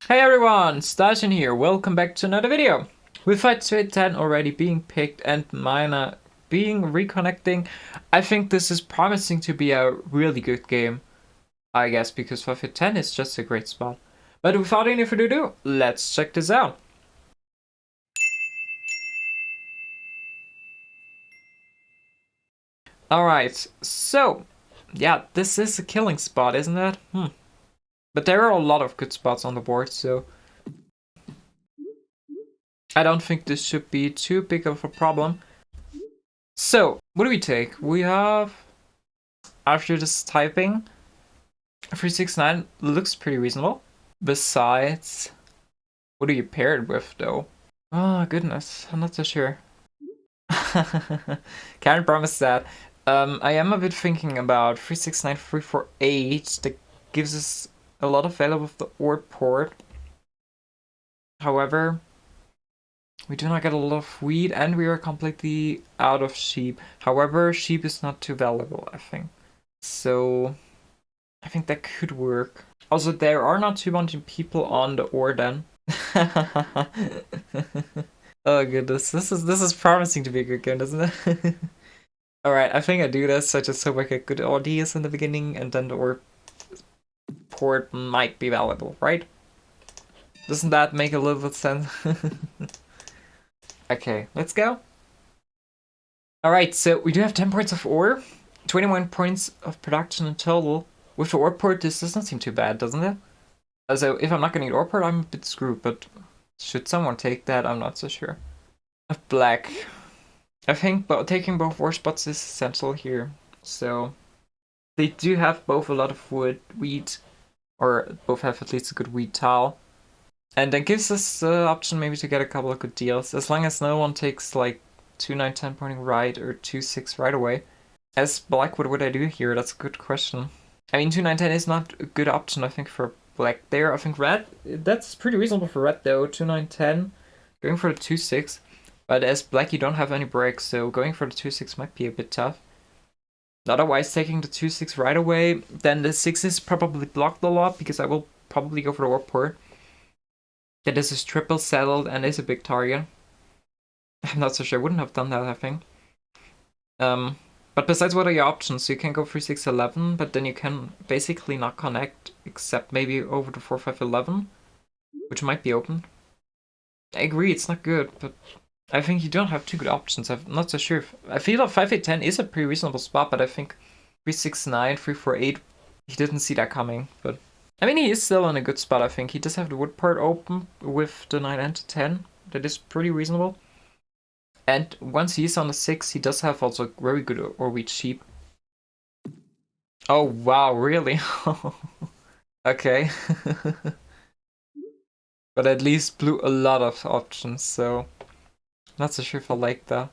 Hey everyone, Starshine here, welcome back to another video. With Catan already being picked and Mina being reconnecting, I think this is promising to be a really good game. I guess because 5-10 is just a great spot. But without any further ado, let's check this out. Alright, so, yeah, this is a killing spot, isn't it? But there are a lot of good spots on the board, so I don't think this should be too big of a problem. So, what do we take? We have, after this typing, 369 looks pretty reasonable. Besides, what do you pair it with though? Oh goodness, I'm not so sure. Can't promise that. I am a bit thinking about 369 348 that gives us a lot of value with the orb port. However, we do not get a lot of wheat and we are completely out of sheep. However, sheep is not too valuable, I think. So I think that could work. Also, there are not too many people on the Orden. Oh goodness, this is promising to be a good game, doesn't it? Alright, I think I do this. I just hope I get good ideas in the beginning, and then the orb port might be valuable, right? Doesn't that make a little bit sense? Okay, let's go. Alright, so we do have 10 points of ore, 21 points of production in total. With the ore port, this does not seem too bad, doesn't it? So if I'm not gonna get ore port, I'm a bit screwed, but should someone take that? I'm not so sure. Black. I think taking both ore spots is essential here. So they do have both a lot of wood, wheat, or both have at least a good wheat tile. And that gives us the option maybe to get a couple of good deals, as long as no one takes like 2-9-10 pointing right or 2-6 right away. As black, what would I do here? That's a good question. I mean, 2-9-10 is not a good option, I think, for black there. I think red, that's pretty reasonable for red though. 2-9-10, going for the 2-6. But as black, you don't have any breaks, so going for the 2-6 might be a bit tough. Otherwise, taking the 2-6 right away, then the 6 is probably blocked a lot, because I will probably go for the warp port. That this is triple settled and is a big target. I'm not so sure, I wouldn't have done that, I think. But besides, what are your options? You can go 3-6-11, but then you can basically not connect, except maybe over to 4-5-11, which might be open. I agree, it's not good, but I think you don't have too good options. I'm not so sure. I feel like 5-8-10 is a pretty reasonable spot, but I think 3-6-9, 3-4-8, he didn't see that coming. But I mean, he is still in a good spot, I think. He does have the wood part open with the 9 and 10. That is pretty reasonable. And once he's on the 6, he does have also very good or wheat sheep. Oh, wow, really? Okay. But at least blew a lot of options, so not so sure if I like that.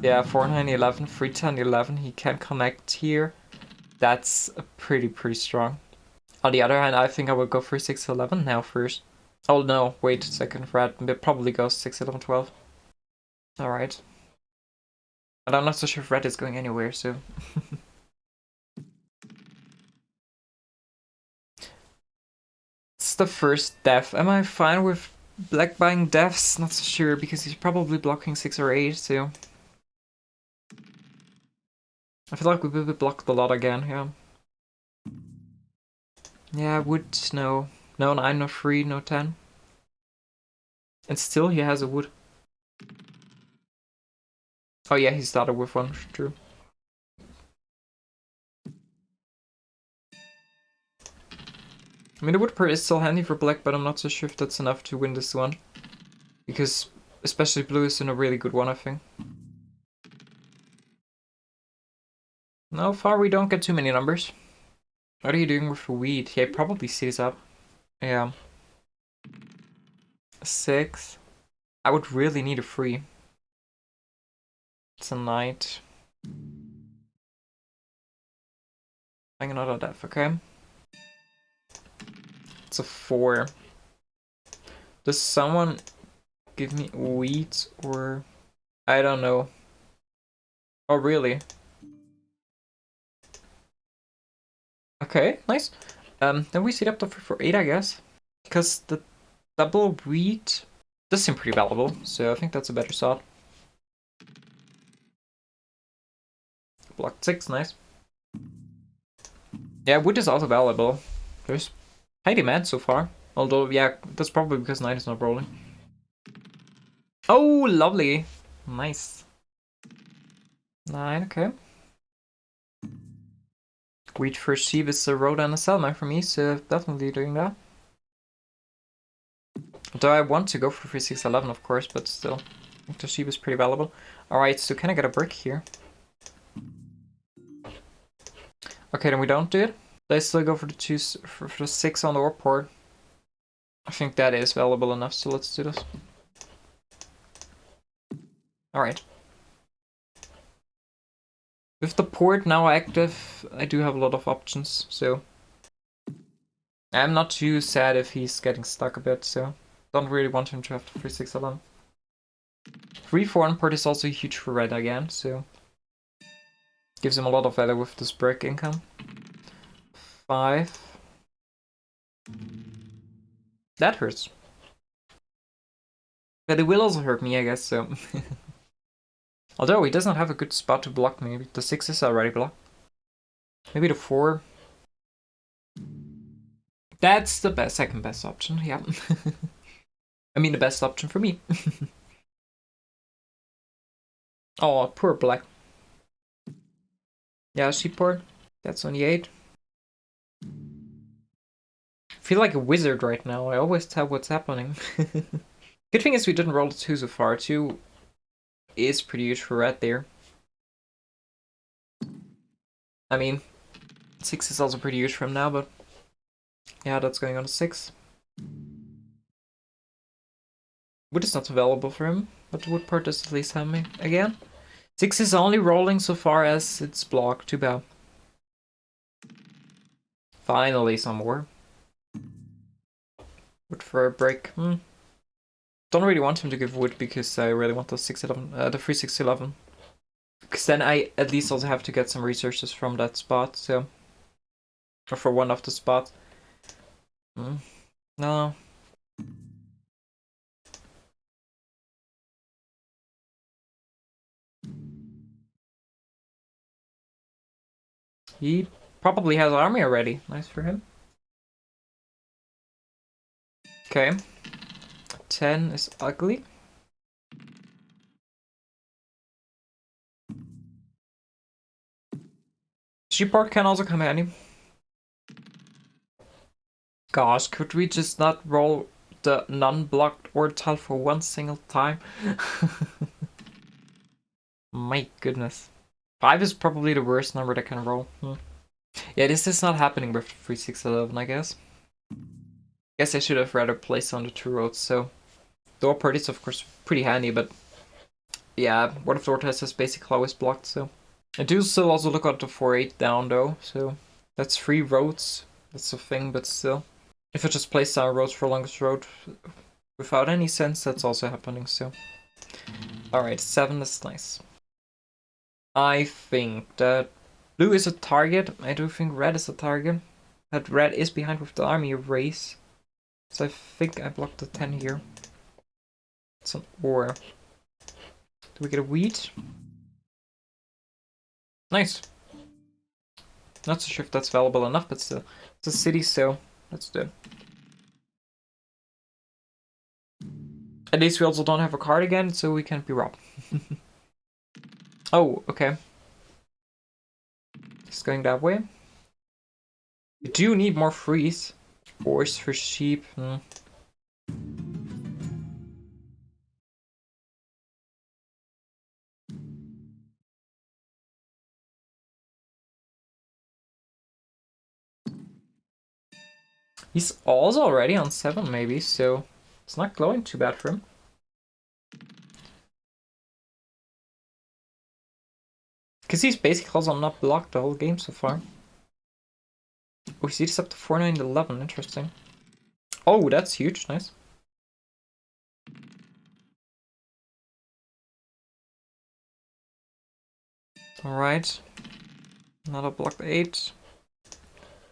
Yeah, 4-9-11, 3-10-11, he can connect here. That's pretty strong. On the other hand, I think I would go 3-6-11 now first. Oh no, wait a second, red probably goes 6-11-12. Alright. But I'm not so sure if red is going anywhere, so... It's the first death. Am I fine with black buying deaths? Not so sure, because he's probably blocking 6 or 8, so... I feel like we will be blocked a lot again, yeah. Yeah, wood, no. No 9, no 3, no 10. And still he has a wood. Oh yeah, he started with one, true. I mean, the wood part is still handy for black, but I'm not so sure if that's enough to win this one. Because, especially blue is in a really good one, I think. No, far we don't get too many numbers. What are you doing with wheat? Yeah, he probably sees up. Yeah. 6. I would really need a 3. It's a knight. Bang another death, okay? It's a 4. Does someone give me wheat or... I don't know. Oh, really? Okay, nice. Then we set up the 3-4-8, I guess. Because the double wheat does seem pretty valuable, so I think that's a better shot. Blocked 6, nice. Yeah, wood is also valuable. There's high demand so far. Although, yeah, that's probably because 9 is not rolling. Oh, lovely. Nice. 9, okay. Wheat for sheep is a road and a Selma for me, so definitely doing that. Though I want to go for 3, 6, 11, of course, but still. I think the sheep is pretty valuable. Alright, so can I get a brick here? Okay, then we don't do it. I still go for the 2 for the 6 on the ore port. I think that is valuable enough, so let's do this. Alright. With the port now active, I do have a lot of options, so I'm not too sad if he's getting stuck a bit, so don't really want him to have the 3, 6, 11. 3, 4 on port is also huge for red again, so gives him a lot of value with this brick income. 5. That hurts. But it will also hurt me, I guess, so. Although he does not have a good spot to block me. The 6 is already blocked. Maybe the 4. That's the best, second best option, yeah. I mean the best option for me. Oh, poor black. Yeah, sheep port. That's on the 8. I feel like a wizard right now. I always tell what's happening. Good thing is we didn't roll the 2 so far. 2 is pretty huge for red there. I mean, 6 is also pretty huge for him now, but yeah, that's going on to 6. Wood is not available for him, but the wood part does at least have me again. 6 is only rolling so far as it's blocked. Too bad. Finally, some more. Wood for a break. Don't really want him to give wood because I really want the 611, the 3, 6, 11. Because then I at least also have to get some resources from that spot, so. Or for one of the spots. No. He probably has army already. Nice for him. Okay. 10 is ugly. Sheepport can also come handy. Gosh, could we just not roll the non-blocked ore tile for one single time? My goodness. 5 is probably the worst number that can roll. Yeah, this is not happening with 3, 6, 11, I guess. Guess I should have rather placed on the 2 roads, so. The ore part is of course pretty handy, but yeah, Word of the Vortex is basically always blocked, so. I do still also look at the 4-8 down though, so that's 3 roads. That's a thing, but still. If I just place down roads for longest road without any sense, that's also happening, so. Alright, 7 is nice. I think that blue is a target. I do think red is a target. That red is behind with the army race. So I think I blocked the 10 here. It's an ore. Do we get a wheat? Nice. Not so sure if that's valuable enough, but still. It's a city, so let's do it. At least we also don't have a card again, so we can't be robbed. Oh, okay. It's going that way. We do need more freeze. Horse for sheep. He's also already on 7 maybe, so it's not going too bad for him. Because he's basically also not blocked the whole game so far. Oh, he sees up to 4, 9, 11. Interesting. Oh, that's huge. Nice. Alright. Another blocked 8.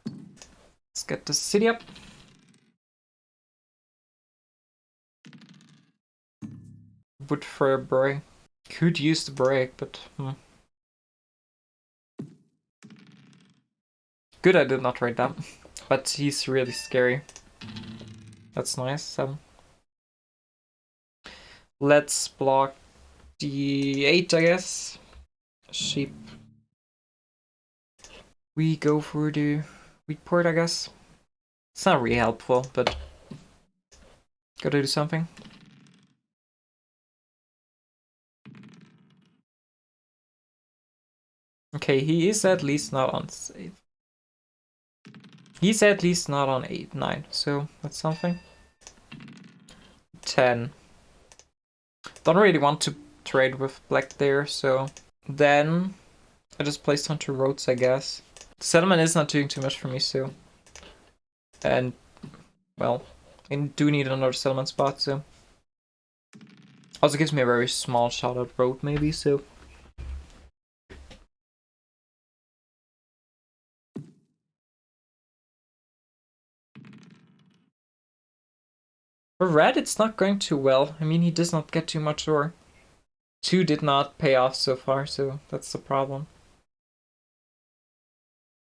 Let's get the city up. Wood for a break. Could use the break, but Good I did not write that. But he's really scary. That's nice. Let's block D8, I guess. Sheep. We go for the weak port, I guess. It's not really helpful, but gotta do something. Okay, he is at least not on save. He's at least not on 8, 9, so that's something. 10. Don't really want to trade with black there, so then I just placed onto roads, I guess. The settlement is not doing too much for me, so. And, well, I do need another settlement spot, so. Also gives me a very small shot at road, maybe, so. For red, it's not going too well. I mean, he does not get too much ore. 2 did not pay off so far, so that's the problem.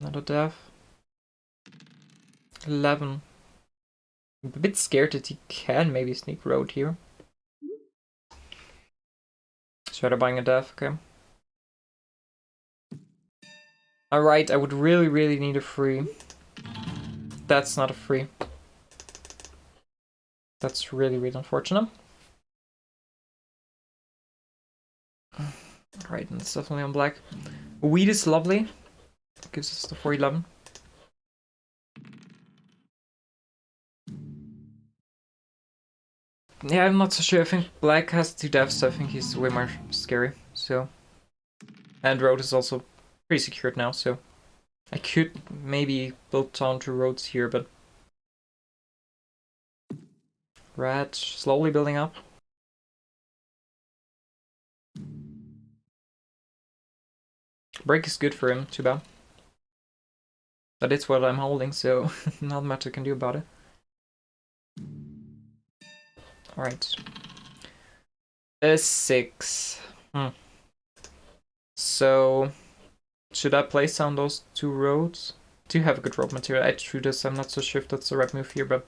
Another death. 11. I'm a bit scared that he can maybe sneak road here. Started buying a death, okay. Alright, I would really need a free. That's not a free. That's really unfortunate. Right, and it's definitely on black. Wheat is lovely. Gives us the 411. Yeah, I'm not so sure. I think black has 2 deaths, so I think he's way more scary. So, and road is also pretty secured now, so I could maybe build down 2 roads here, but red slowly building up. Break is good for him, too bad. But it's what I'm holding, so not much I can do about it. Alright. A 6. So, should I place down those 2 roads? Do have a good road material. I drew this, I'm not so sure if that's the right move here, but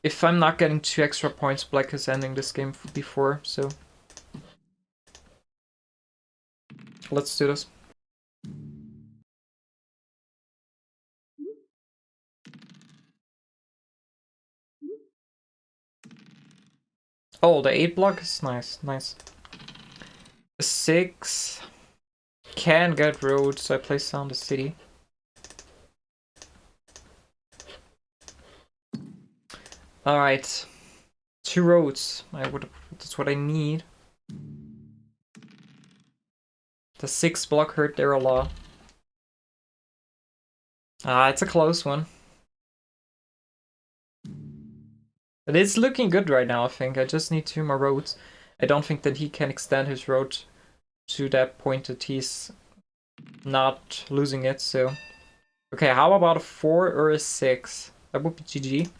if I'm not getting 2 extra points, black is ending this game before, so let's do this. Oh, the 8 block is nice. A 6 can get road, so I place down the city. Alright. 2 roads. That's what I need. The 6 block hurt there a lot. It's a close one. It is looking good right now, I think. I just need 2 more roads. I don't think that he can extend his road to that point that he's not losing it, so. Okay, how about a 4 or a 6? That would be GG.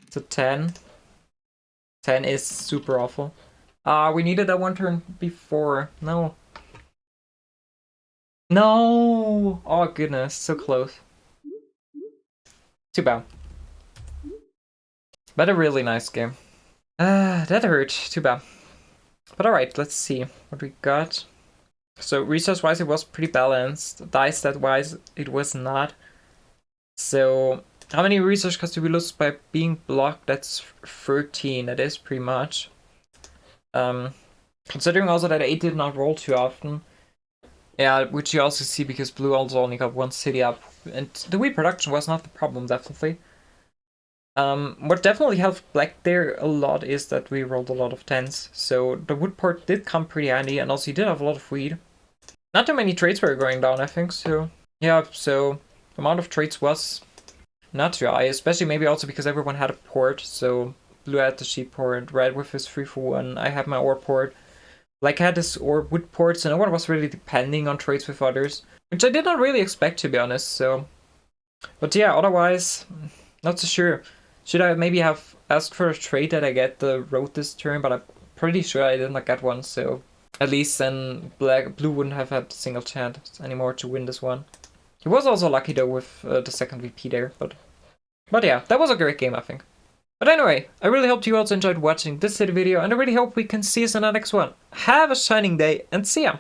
It's a 10. 10 is super awful. We needed that 1 turn before. No. No! Oh goodness, so close. Too bad. But a really nice game. That hurt. Too bad. But alright, let's see what we got. So resource-wise, it was pretty balanced. Dice stat-wise, it was not. So how many resource costs do we lose by being blocked? That's 13. That is pretty much. Considering also that 8 did not roll too often. Yeah, which you also see because blue also only got 1 city up. And the wheat production was not the problem, definitely. What definitely helped black there a lot is that we rolled a lot of 10s. So the wood port did come pretty handy, and also he did have a lot of wheat. Not too many trades were going down, I think, so. Yeah, so the amount of trades was not too high, especially maybe also because everyone had a port. So blue had the sheep port, red with his 3-for-1, I had my ore port. Black had his ore wood port, so no one was really depending on trades with others. Which I did not really expect, to be honest, so. But yeah, otherwise, not so sure. Should I maybe have asked for a trade that I get the road this turn, but I pretty sure I did not get one, so at least then blue wouldn't have had a single chance anymore to win this one. He was also lucky though with the second VP there, but yeah, that was a great game, I think. But anyway, I really hope you also enjoyed watching this video, and I really hope we can see us in the next one. Have a shining day, and see ya!